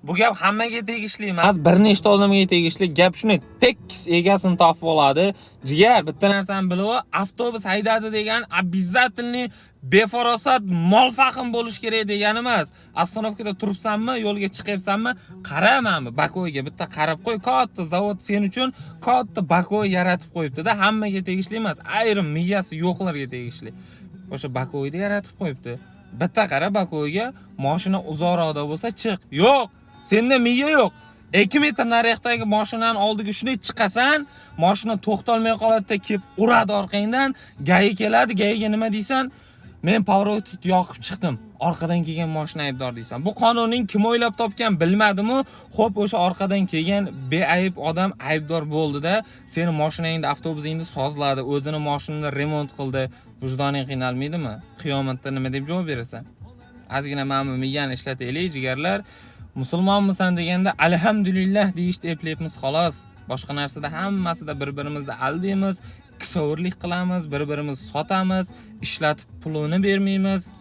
Bu gap hammaga tegishli emas, bir nechta odamga tegishli. Gap shuni, tekis egasini topib oladi. Jigar, bitta narsani bilib ol, avtobus haydadi degan обязательный befarosat molfaqim bo'lish kerak degani emas. Ostanovkada turibsanmi, yo'lga chiqyapsanmi, qaramanmi, Bakoyga bitta qarab qo'y. Katta zavod sen uchun katta Bakoy yaratib qo'yibdi-da, hammaga tegishli emas, ayrim miyasi yo'qlarga tegishli. O'sha Bakoyda yaratib qo'yibdi. Bitta qara Bakoyga, mashina uzoqroqda bo'lsa chiq. Yo'q, senda miya yo'q. 2 metr nariyoqdagi mashinaning oldiga shunday chiqasan, mashina to'xtalmay qoladi-da, kelib uradi orqangdan, gayi keladi, gayiga nima deysan? Men pоворot yoqib chiqdim. Orqadan kelgan mashina aybdor deysan. Bu qonunning kim o'ylab topgan bilmadim-u. Xo'p, o'sha orqadan kelgan beayb odam aybdor bo'ldi-da, seni mashinangni, avtobusingni sozladi, o'zini mashinani remont qildi. Vijdoning qiynalmaydimi? Qiyomatda nima deb javob berasan? Ozgina mana miyani ishlataylik, jigarlar. Musulmonmisan deganda alhamdulillah deyishni eplaymiz xolos. Boshqa narsada hammasida bir-birimizni aldaymiz, kisovrlik qilamiz, bir-birimizni sotamiz, ishlatib pulini bermaymiz.